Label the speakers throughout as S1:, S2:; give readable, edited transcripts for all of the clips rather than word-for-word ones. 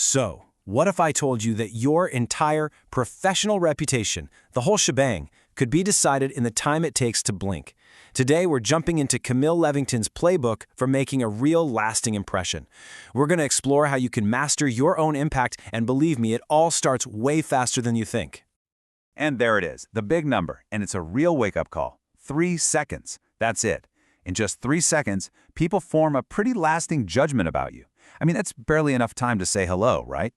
S1: So, what if I told you that your entire professional reputation, the whole shebang, could be decided in the time it takes to blink? Today, we're jumping into Camille Lavington's playbook for making a real lasting impression. We're going to explore how you can master your own impact, and believe me, it all starts way faster than you think.
S2: And there it is, the big number, and it's a real wake-up call. 3 seconds. That's it. In just 3 seconds, people form a pretty lasting judgment about you. I mean, that's barely enough time to say hello, right?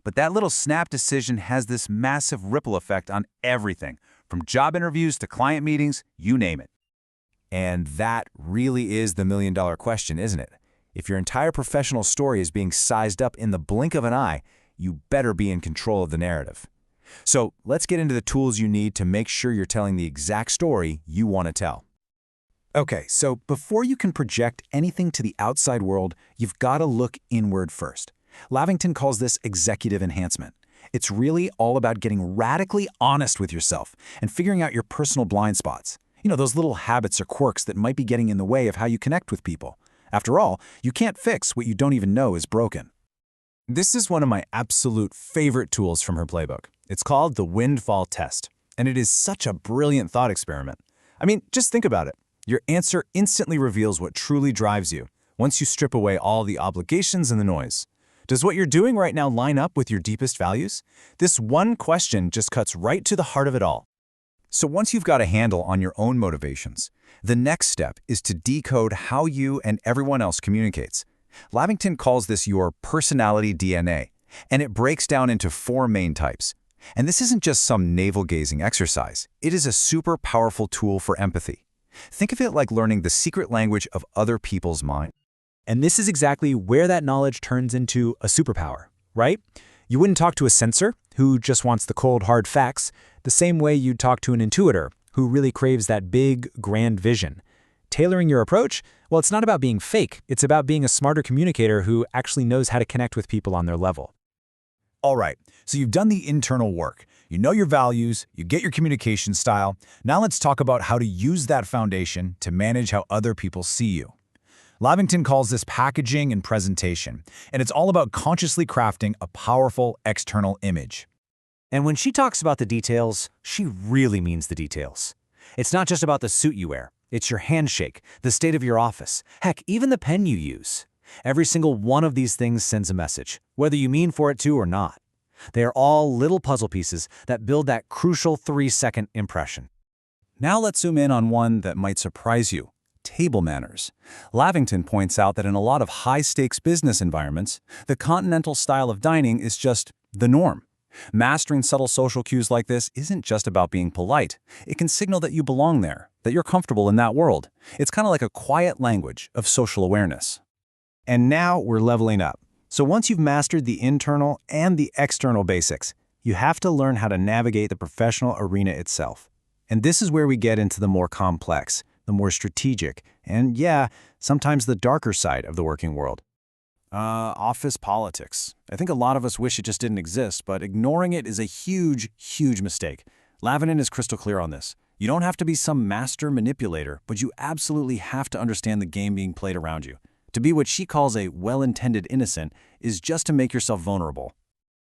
S2: But that little snap decision has this massive ripple effect on everything, from job interviews to client meetings, you name it.
S3: And that really is the million-dollar question, isn't it? If your entire professional story is being sized up in the blink of an eye, you better be in control of the narrative. So let's get into the tools you need to make sure you're telling the exact story you want to tell. Okay, so before you can project anything to the outside world, you've got to look inward first. Lavington calls this executive enhancement. It's really all about getting radically honest with yourself and figuring out your personal blind spots. You know, those little habits or quirks that might be getting in the way of how you connect with people. After all, you can't fix what you don't even know is broken. This is one of my absolute favorite tools from her playbook. It's called the windfall test, and it is such a brilliant thought experiment. I mean, just think about it. Your answer instantly reveals what truly drives you, once you strip away all the obligations and the noise. Does what you're doing right now line up with your deepest values? This one question just cuts right to the heart of it all. So once you've got a handle on your own motivations, the next step is to decode how you and everyone else communicates. Lavington calls this your personality DNA, and it breaks down into 4 main types. And this isn't just some navel-gazing exercise. It is a super powerful tool for empathy. Think of it like learning the secret language of other people's mind.
S1: And this is exactly where that knowledge turns into a superpower, right? You wouldn't talk to a censor who just wants the cold, hard facts the same way you'd talk to an intuitor who really craves that big, grand vision. Tailoring your approach? Well, it's not about being fake. It's about being a smarter communicator who actually knows how to connect with people on their level.
S3: All right, so you've done the internal work. You know your values, you get your communication style. Now let's talk about how to use that foundation to manage how other people see you. Lavington calls this packaging and presentation, and it's all about consciously crafting a powerful external image.
S1: And when she talks about the details, she really means the details. It's not just about the suit you wear. It's your handshake, the state of your office, heck, even the pen you use. Every single one of these things sends a message, whether you mean for it to or not. They are all little puzzle pieces that build that crucial 3-second impression.
S3: Now let's zoom in on one that might surprise you: table manners. Lavington points out that in a lot of high-stakes business environments, the continental style of dining is just the norm. Mastering subtle social cues like this isn't just about being polite. It can signal that you belong there, that you're comfortable in that world. It's kind of like a quiet language of social awareness. And now we're leveling up. So once you've mastered the internal and the external basics, you have to learn how to navigate the professional arena itself. And this is where we get into the more complex, the more strategic, and yeah, sometimes the darker side of the working world. Office politics. I think a lot of us wish it just didn't exist, but ignoring it is a huge, huge mistake. Lavington is crystal clear on this. You don't have to be some master manipulator, but you absolutely have to understand the game being played around you. To be what she calls a well-intended innocent is just to make yourself vulnerable.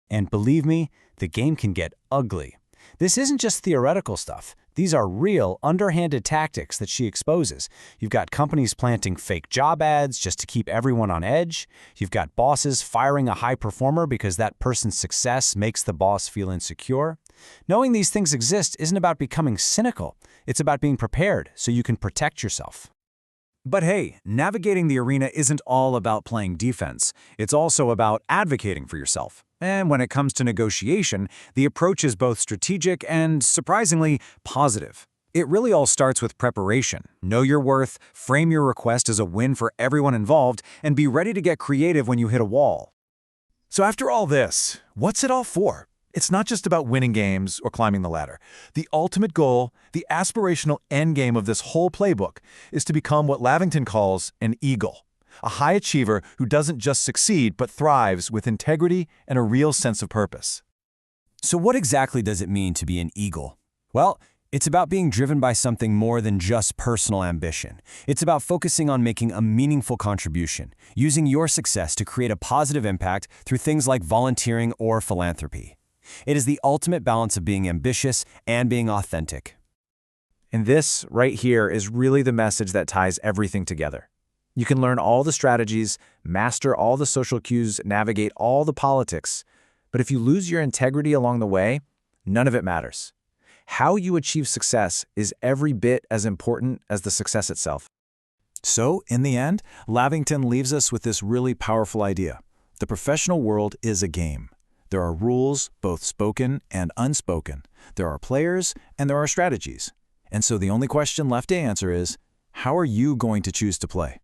S3: And believe me, the game can get ugly. This isn't just theoretical stuff. These are real, underhanded tactics that she exposes. You've got companies planting fake job ads just to keep everyone on edge. You've got bosses firing a high performer because that person's success makes the boss feel insecure. Knowing these things exist isn't about becoming cynical. It's about being prepared so you can protect yourself. But hey, navigating the arena isn't all about playing defense. It's also about advocating for yourself. And when it comes to negotiation, the approach is both strategic and, surprisingly, positive. It really all starts with preparation. Know your worth, frame your request as a win for everyone involved, and be ready to get creative when you hit a wall. So after all this, what's it all for? It's not just about winning games or climbing the ladder. The ultimate goal, the aspirational end game of this whole playbook, is to become what Lavington calls an eagle. A high achiever who doesn't just succeed but thrives with integrity and a real sense of purpose. So what exactly does it mean to be an eagle? Well, It's about being driven by something more than just personal ambition. It's about focusing on making a meaningful contribution, using your success to create a positive impact through things like volunteering or philanthropy. It is the ultimate balance of being ambitious and being authentic.
S1: And this, right here, is really the message that ties everything together. You can learn all the strategies, master all the social cues, navigate all the politics, but if you lose your integrity along the way, none of it matters. How you achieve success is every bit as important as the success itself. So, in the end, Lavington leaves us with this really powerful idea. The professional world is a game. There are rules, both spoken and unspoken. There are players, and there are strategies. And so the only question left to answer is, how are you going to choose to play?